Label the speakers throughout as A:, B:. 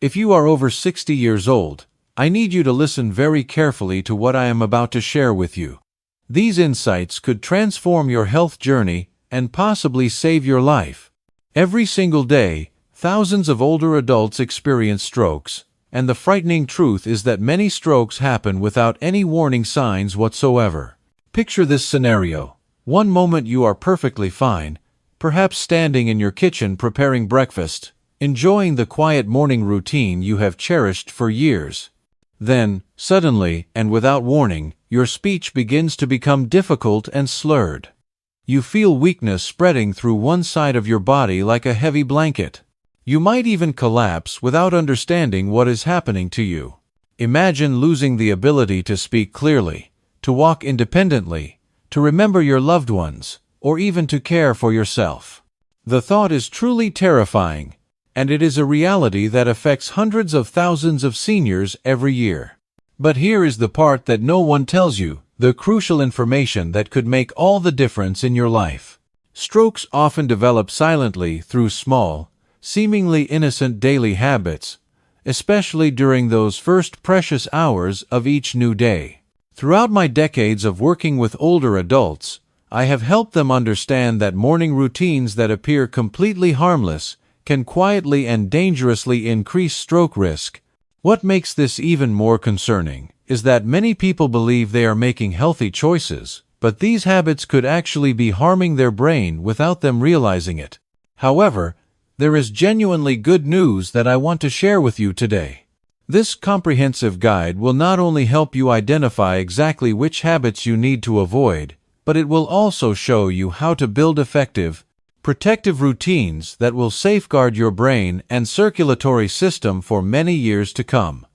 A: If you are over 60 years old, I need you to listen very carefully to what I am about to share with you. These insights could transform your health journey and possibly save your life. Every single day, thousands of older adults experience strokes, and the frightening truth is that many strokes happen without any warning signs whatsoever. Picture this scenario. One moment you are perfectly fine, perhaps standing in your kitchen preparing breakfast, enjoying the quiet morning routine you have cherished for years. Then, suddenly, and without warning, your speech begins to become difficult and slurred. You feel weakness spreading through one side of your body like a heavy blanket. You might even collapse without understanding what is happening to you. Imagine losing the ability to speak clearly, to walk independently, to remember your loved ones, or even to care for yourself. The thought is truly terrifying, and it is a reality that affects hundreds of thousands of seniors every year. But here is the part that no one tells you, the crucial information that could make all the difference in your life. Strokes often develop silently through small, seemingly innocent daily habits, especially during those first precious hours of each new day. Throughout my decades of working with older adults, I have helped them understand that morning routines that appear completely harmless can quietly and dangerously increase stroke risk. What makes this even more concerning is that many people believe they are making healthy choices, but these habits could actually be harming their brain without them realizing it. However, there is genuinely good news that I want to share with you today. This comprehensive guide will not only help you identify exactly which habits you need to avoid, but it will also show you how to build effective, protective routines that will safeguard your brain and circulatory system for many years to come.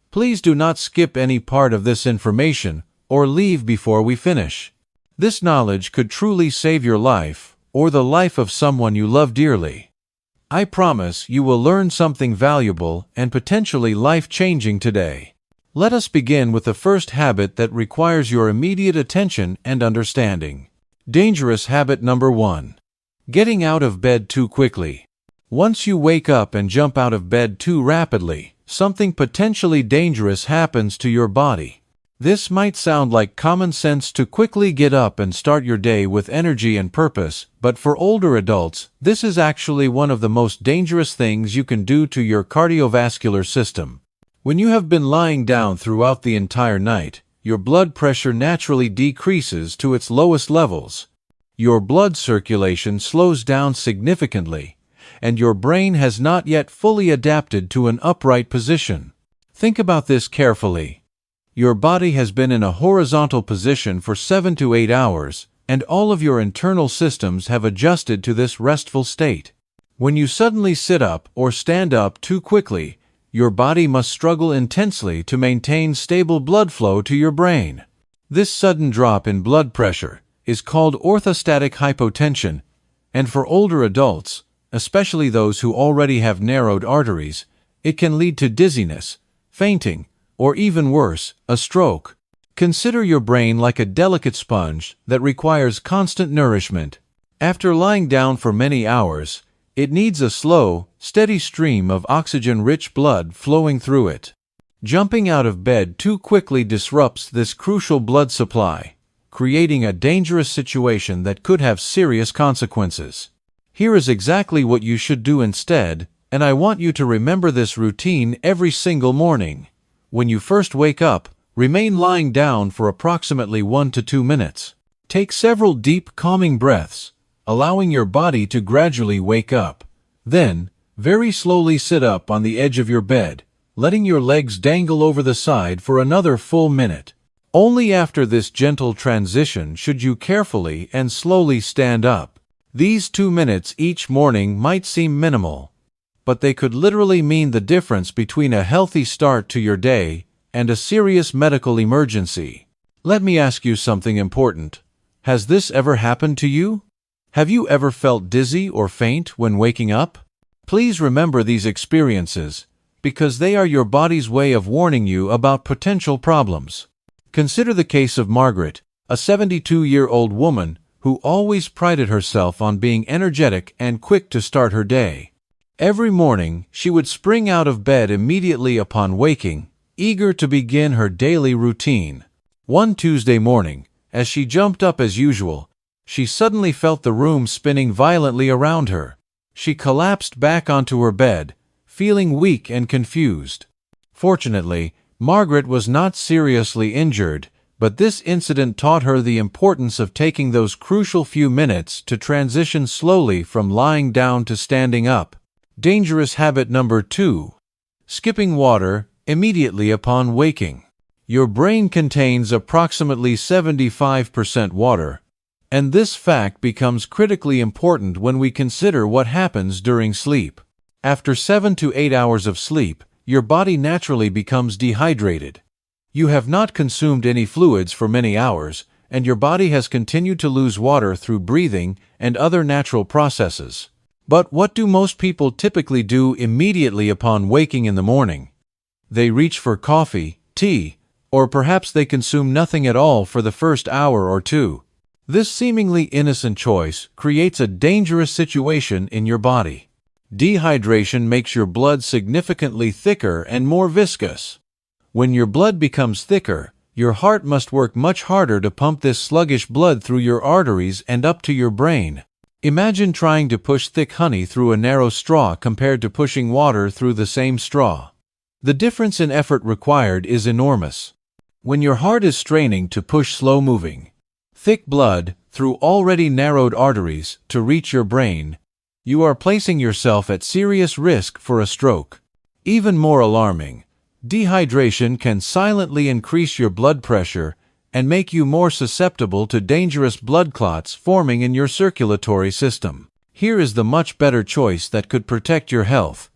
A: Please do not skip any part of this information or leave before we finish. This knowledge could truly save your life or the life of someone you love dearly. I promise you will learn something valuable and potentially life-changing today. Let us begin with the first habit that requires your immediate attention and understanding. Dangerous habit number 1. Getting out of bed too quickly. Once you wake up and jump out of bed too rapidly, something potentially dangerous happens to your body. This might sound like common sense to quickly get up and start your day with energy and purpose, but for older adults, this is actually one of the most dangerous things you can do to your cardiovascular system. When you have been lying down throughout the entire night, your blood pressure naturally decreases to its lowest levels. Your blood circulation slows down significantly, and your brain has not yet fully adapted to an upright position. Think about this carefully. Your body has been in a horizontal position for 7 to 8 hours, and all of your internal systems have adjusted to this restful state. When you suddenly sit up or stand up too quickly, your body must struggle intensely to maintain stable blood flow to your brain. This sudden drop in blood pressure is called orthostatic hypotension, and for older adults, especially those who already have narrowed arteries, it can lead to dizziness, fainting, or even worse, a stroke. Consider your brain like a delicate sponge that requires constant nourishment. After lying down for many hours, it needs a slow, steady stream of oxygen-rich blood flowing through it. Jumping out of bed too quickly disrupts this crucial blood supply, creating a dangerous situation that could have serious consequences. Here is exactly what you should do instead, and I want you to remember this routine every single morning. When you first wake up, remain lying down for approximately 1 to 2 minutes. Take several deep, calming breaths, allowing your body to gradually wake up. Then, very slowly sit up on the edge of your bed, letting your legs dangle over the side for another full minute. Only after this gentle transition should you carefully and slowly stand up. These 2 minutes each morning might seem minimal, but they could literally mean the difference between a healthy start to your day and a serious medical emergency. Let me ask you something important. Has this ever happened to you? Have you ever felt dizzy or faint when waking up? Please remember these experiences, because they are your body's way of warning you about potential problems. Consider the case of Margaret, a 72-year-old woman who always prided herself on being energetic and quick to start her day. Every morning, she would spring out of bed immediately upon waking, eager to begin her daily routine. One Tuesday morning, as she jumped up as usual, she suddenly felt the room spinning violently around her. She collapsed back onto her bed, feeling weak and confused. Fortunately, Margaret was not seriously injured, but this incident taught her the importance of taking those crucial few minutes to transition slowly from lying down to standing up. Dangerous habit number 2. Skipping water immediately upon waking. Your brain contains approximately 75% water, and this fact becomes critically important when we consider what happens during sleep. After 7 to 8 hours of sleep, your body naturally becomes dehydrated. You have not consumed any fluids for many hours, and your body has continued to lose water through breathing and other natural processes. But what do most people typically do immediately upon waking in the morning? They reach for coffee, tea, or perhaps they consume nothing at all for the first hour or two. This seemingly innocent choice creates a dangerous situation in your body. Dehydration makes your blood significantly thicker and more viscous. When your blood becomes thicker, your heart must work much harder to pump this sluggish blood through your arteries and up to your brain. Imagine trying to push thick honey through a narrow straw compared to pushing water through the same straw. The difference in effort required is enormous. When your heart is straining to push slow-moving, thick blood through already narrowed arteries to reach your brain, you are placing yourself at serious risk for a stroke. Even more alarming, dehydration can silently increase your blood pressure and make you more susceptible to dangerous blood clots forming in your circulatory system. Here is the much better choice that could protect your health.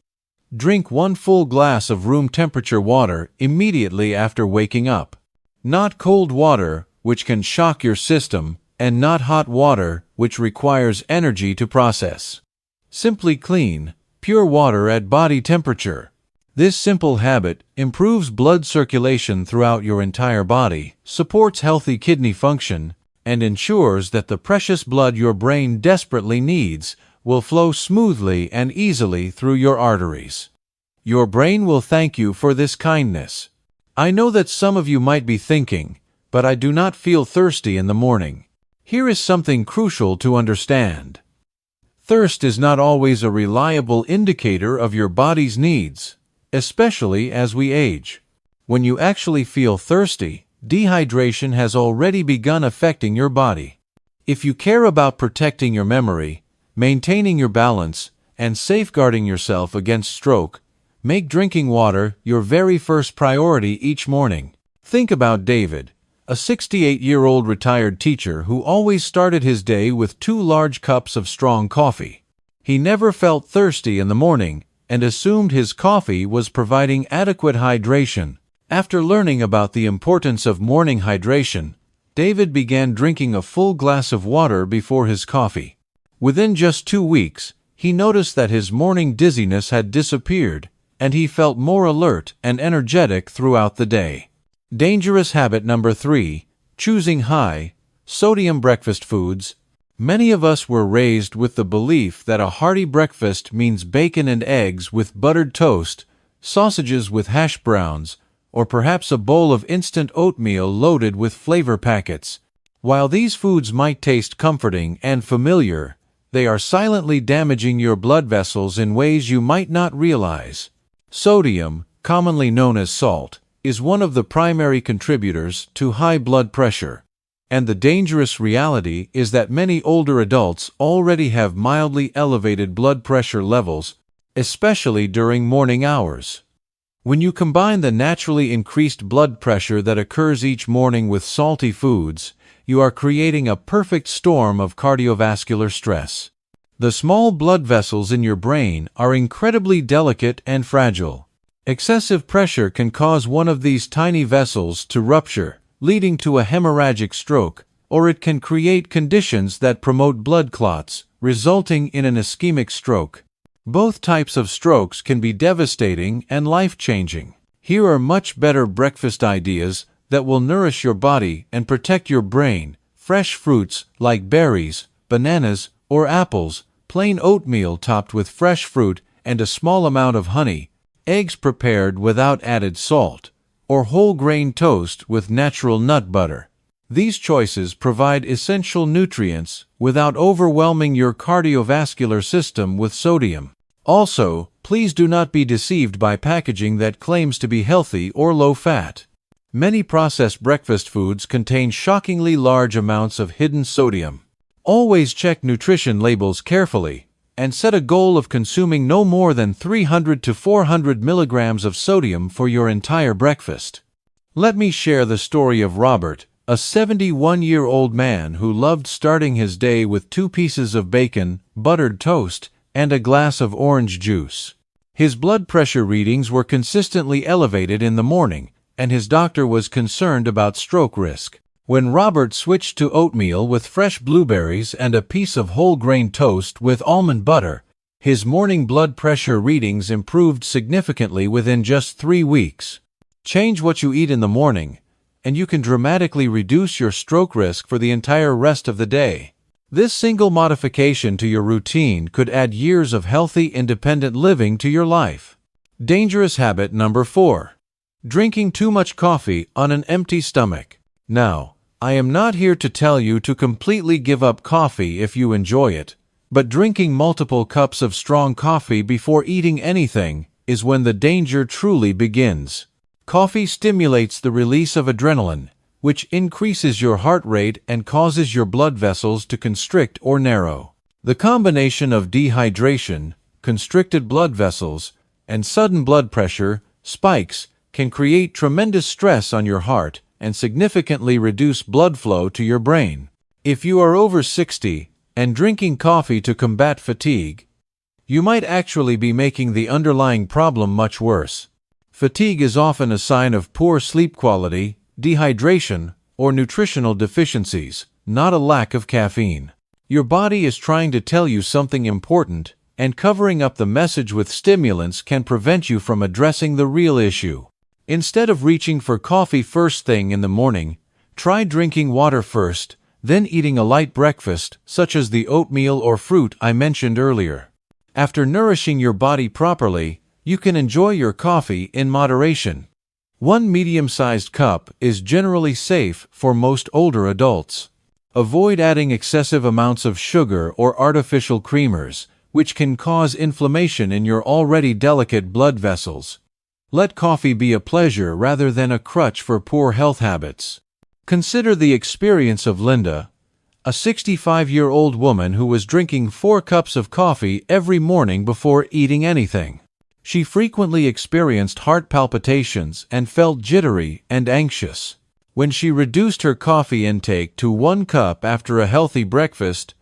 A: Drink 1 full glass of room temperature water immediately after waking up. Not cold water, which can shock your system, and not hot water, which requires energy to process. Simply clean, pure water at body temperature. This simple habit improves blood circulation throughout your entire body, supports healthy kidney function, and ensures that the precious blood your brain desperately needs will flow smoothly and easily through your arteries. Your brain will thank you for this kindness. I know that some of you might be thinking, but I do not feel thirsty in the morning. Here is something crucial to understand. Thirst is not always a reliable indicator of your body's needs, especially as we age. When you actually feel thirsty, dehydration has already begun affecting your body. If you care about protecting your memory, maintaining your balance, and safeguarding yourself against stroke, make drinking water your very first priority each morning. Think about David, a 68-year-old retired teacher who always started his day with 2 large cups of strong coffee. He never felt thirsty in the morning and assumed his coffee was providing adequate hydration. After learning about the importance of morning hydration, David began drinking a full glass of water before his coffee. Within just 2 weeks, he noticed that his morning dizziness had disappeared, and he felt more alert and energetic throughout the day. Dangerous habit number 3. Choosing high sodium breakfast foods. Many of us were raised with the belief that a hearty breakfast means bacon and eggs with buttered toast, sausages with hash browns, or perhaps a bowl of instant oatmeal loaded with flavor packets. While these foods might taste comforting and familiar, they are silently damaging your blood vessels in ways you might not realize. Sodium, commonly known as salt, is one of the primary contributors to high blood pressure. And the dangerous reality is that many older adults already have mildly elevated blood pressure levels, especially during morning hours. When you combine the naturally increased blood pressure that occurs each morning with salty foods, you are creating a perfect storm of cardiovascular stress. The small blood vessels in your brain are incredibly delicate and fragile. Excessive pressure can cause one of these tiny vessels to rupture, leading to a hemorrhagic stroke, or it can create conditions that promote blood clots, resulting in an ischemic stroke. Both types of strokes can be devastating and life-changing. Here are much better breakfast ideas that will nourish your body and protect your brain. Fresh fruits like berries, bananas, or apples, plain oatmeal topped with fresh fruit, and a small amount of honey, eggs prepared without added salt, or whole grain toast with natural nut butter. These choices provide essential nutrients without overwhelming your cardiovascular system with sodium. Also, please do not be deceived by packaging that claims to be healthy or low-fat. Many processed breakfast foods contain shockingly large amounts of hidden sodium. Always check nutrition labels carefully, and set a goal of consuming no more than 300 to 400 milligrams of sodium for your entire breakfast. Let me share the story of Robert, a 71-year-old man who loved starting his day with 2 pieces of bacon, buttered toast, and a glass of orange juice. His blood pressure readings were consistently elevated in the morning, and his doctor was concerned about stroke risk. When Robert switched to oatmeal with fresh blueberries and a piece of whole grain toast with almond butter, his morning blood pressure readings improved significantly within just 3 weeks. Change what you eat in the morning, and you can dramatically reduce your stroke risk for the entire rest of the day. This single modification to your routine could add years of healthy, independent living to your life. Dangerous habit number 4. Drinking too much coffee on an empty stomach. Now, I am not here to tell you to completely give up coffee if you enjoy it, but drinking multiple cups of strong coffee before eating anything is when the danger truly begins. Coffee stimulates the release of adrenaline, which increases your heart rate and causes your blood vessels to constrict or narrow. The combination of dehydration, constricted blood vessels, and sudden blood pressure spikes can create tremendous stress on your heart and significantly reduce blood flow to your brain. If you are over 60 and drinking coffee to combat fatigue, you might actually be making the underlying problem much worse. Fatigue is often a sign of poor sleep quality, dehydration, or nutritional deficiencies, not a lack of caffeine. Your body is trying to tell you something important, and covering up the message with stimulants can prevent you from addressing the real issue. Instead of reaching for coffee first thing in the morning, try drinking water first, then eating a light breakfast, such as the oatmeal or fruit I mentioned earlier. After nourishing your body properly, you can enjoy your coffee in moderation. 1 medium-sized cup is generally safe for most older adults. Avoid adding excessive amounts of sugar or artificial creamers, which can cause inflammation in your already delicate blood vessels. Let coffee be a pleasure rather than a crutch for poor health habits. Consider the experience of Linda, a 65-year-old woman who was drinking 4 cups of coffee every morning before eating anything. She frequently experienced heart palpitations and felt jittery and anxious. When she reduced her coffee intake to 1 cup after a healthy breakfast,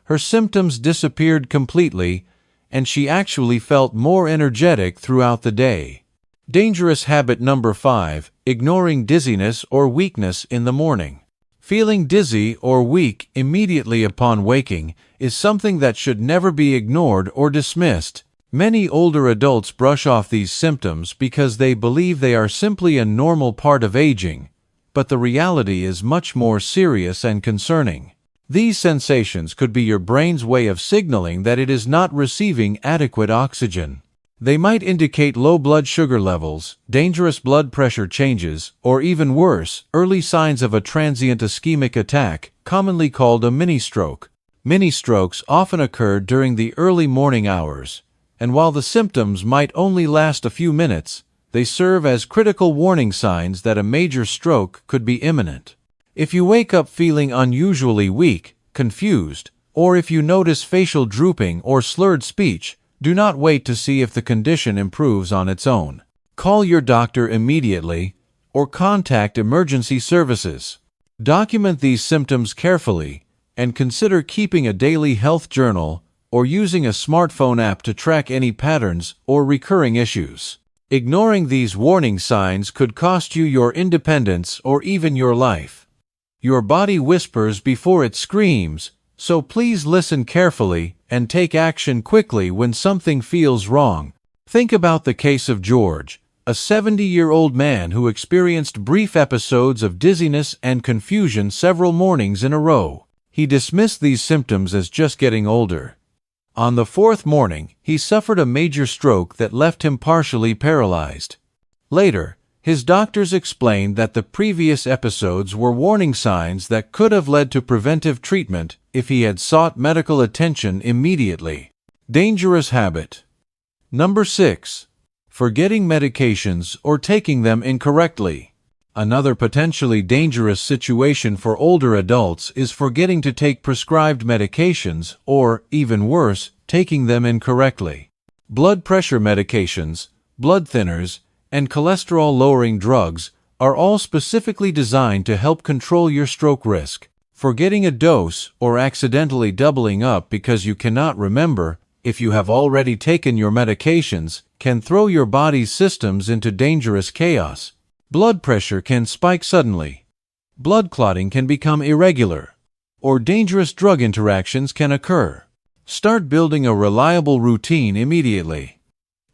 A: her symptoms disappeared completely, and she actually felt more energetic throughout the day. Dangerous habit number 5. Ignoring dizziness or weakness in the morning. Feeling dizzy or weak immediately upon waking is something that should never be ignored or dismissed. Many older adults brush off these symptoms because they believe they are simply a normal part of aging, but the reality is much more serious and concerning. These sensations could be your brain's way of signaling that it is not receiving adequate oxygen. They might indicate low blood sugar levels, dangerous blood pressure changes, or even worse, early signs of a transient ischemic attack, commonly called a mini-stroke. Mini-strokes often occur during the early morning hours, and while the symptoms might only last a few minutes, they serve as critical warning signs that a major stroke could be imminent. If you wake up feeling unusually weak, confused, or if you notice facial drooping or slurred speech, do not wait to see if the condition improves on its own. Call your doctor immediately or contact emergency services. Document these symptoms carefully and consider keeping a daily health journal or using a smartphone app to track any patterns or recurring issues. Ignoring these warning signs could cost you your independence or even your life. Your body whispers before it screams, so please listen carefully and take action quickly when something feels wrong. Think about the case of George, a 70-year-old man who experienced brief episodes of dizziness and confusion several mornings in a row. He dismissed these symptoms as just getting older. On the fourth morning, he suffered a major stroke that left him partially paralyzed. Later, his doctors explained that the previous episodes were warning signs that could have led to preventive treatment if he had sought medical attention immediately. Dangerous habit. Number 6. Forgetting medications or taking them incorrectly. Another potentially dangerous situation for older adults is forgetting to take prescribed medications or, even worse, taking them incorrectly. Blood pressure medications, blood thinners, and cholesterol-lowering drugs are all specifically designed to help control your stroke risk. Forgetting a dose or accidentally doubling up because you cannot remember if you have already taken your medications can throw your body's systems into dangerous chaos. Blood pressure can spike suddenly. Blood clotting can become irregular. Or dangerous drug interactions can occur. Start building a reliable routine immediately.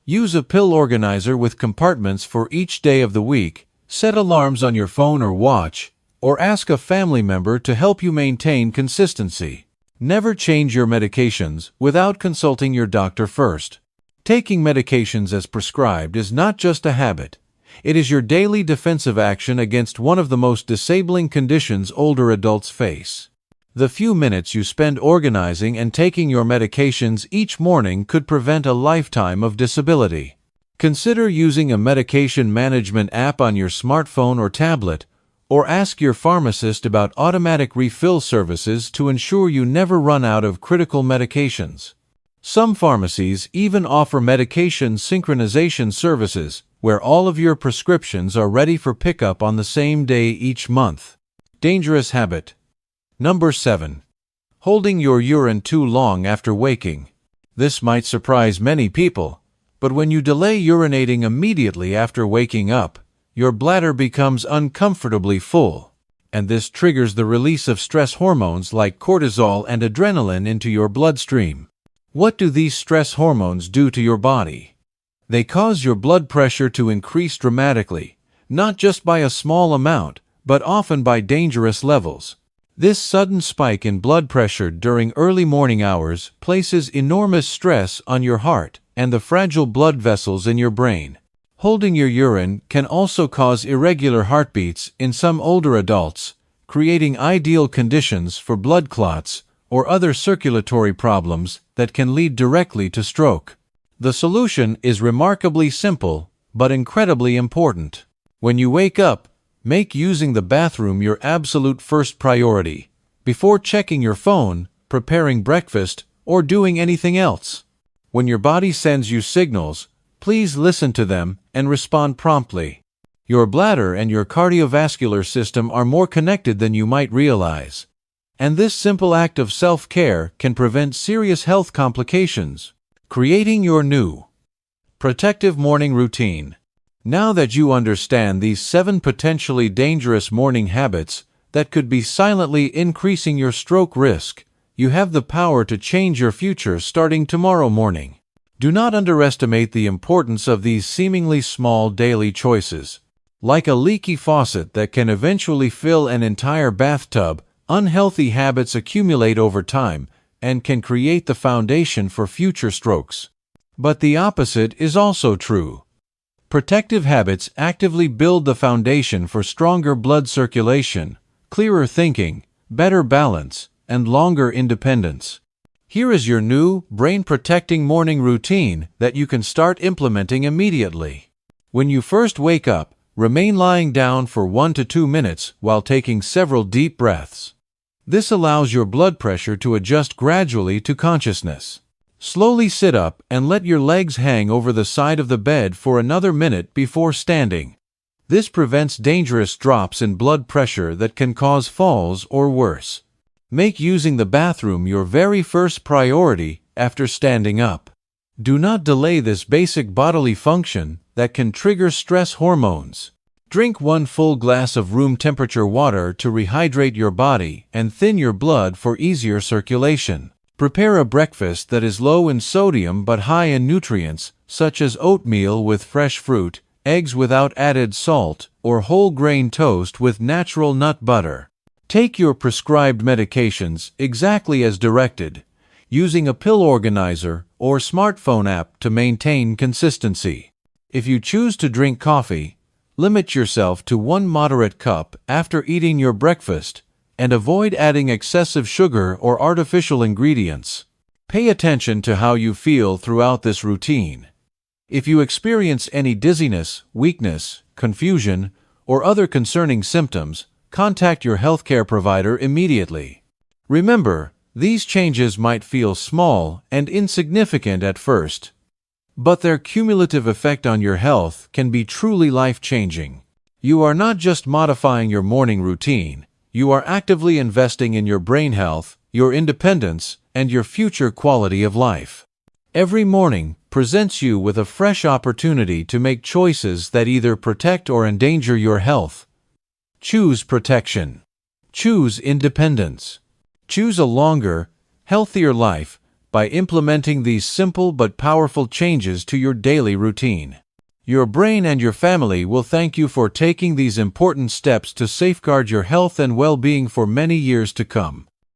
A: Use a pill organizer with compartments for each day of the week, set alarms on your phone or watch, or ask a family member to help you maintain consistency. Never change your medications without consulting your doctor first. Taking medications as prescribed is not just a habit. It is your daily defensive action against one of the most disabling conditions older adults face. The few minutes you spend organizing and taking your medications each morning could prevent a lifetime of disability. Consider using a medication management app on your smartphone or tablet, or ask your pharmacist about automatic refill services to ensure you never run out of critical medications. Some pharmacies even offer medication synchronization services, where all of your prescriptions are ready for pickup on the same day each month. Dangerous habit. Number 7. Holding your urine too long after waking. This might surprise many people, but when you delay urinating immediately after waking up, your bladder becomes uncomfortably full, and this triggers the release of stress hormones like cortisol and adrenaline into your bloodstream. What do these stress hormones do to your body? They cause your blood pressure to increase dramatically, not just by a small amount, but often by dangerous levels. This sudden spike in blood pressure during early morning hours places enormous stress on your heart and the fragile blood vessels in your brain. Holding your urine can also cause irregular heartbeats in some older adults, creating ideal conditions for blood clots or other circulatory problems that can lead directly to stroke. The solution is remarkably simple, but incredibly important. When you wake up, make using the bathroom your absolute first priority, before checking your phone, preparing breakfast, or doing anything else. When your body sends you signals, please listen to them and respond promptly. Your bladder and your cardiovascular system are more connected than you might realize. And this simple act of self-care can prevent serious health complications. Creating your new protective morning routine. Now that you understand these 7 potentially dangerous morning habits that could be silently increasing your stroke risk, you have the power to change your future starting tomorrow morning. Do not underestimate the importance of these seemingly small daily choices. Like a leaky faucet that can eventually fill an entire bathtub, unhealthy habits accumulate over time and can create the foundation for future strokes. But the opposite is also true. Protective habits actively build the foundation for stronger blood circulation, clearer thinking, better balance, and longer independence. Here is your new, brain-protecting morning routine that you can start implementing immediately. When you first wake up, remain lying down for 1 to 2 minutes while taking several deep breaths. This allows your blood pressure to adjust gradually to consciousness. Slowly sit up and let your legs hang over the side of the bed for another minute before standing. This prevents dangerous drops in blood pressure that can cause falls or worse. Make using the bathroom your very first priority after standing up. Do not delay this basic bodily function that can trigger stress hormones. Drink 1 full glass of room temperature water to rehydrate your body and thin your blood for easier circulation. Prepare a breakfast that is low in sodium but high in nutrients, such as oatmeal with fresh fruit, eggs without added salt, or whole grain toast with natural nut butter. Take your prescribed medications exactly as directed. using a pill organizer or smartphone app to maintain consistency. If you choose to drink coffee, limit yourself to one moderate cup after eating your breakfast and avoid adding excessive sugar or artificial ingredients. Pay attention to how you feel throughout this routine. If you experience any dizziness, weakness, confusion, or other concerning symptoms, contact your healthcare provider immediately. Remember, these changes might feel small and insignificant at first, but their cumulative effect on your health can be truly life-changing. You are not just modifying your morning routine, you are actively investing in your brain health, your independence, and your future quality of life. Every morning presents you with a fresh opportunity to make choices that either protect or endanger your health. Choose protection. Choose independence. Choose a longer, healthier life by implementing these simple but powerful changes to your daily routine. Your brain and your family will thank you for taking these important steps to safeguard your health and well-being for many years to come.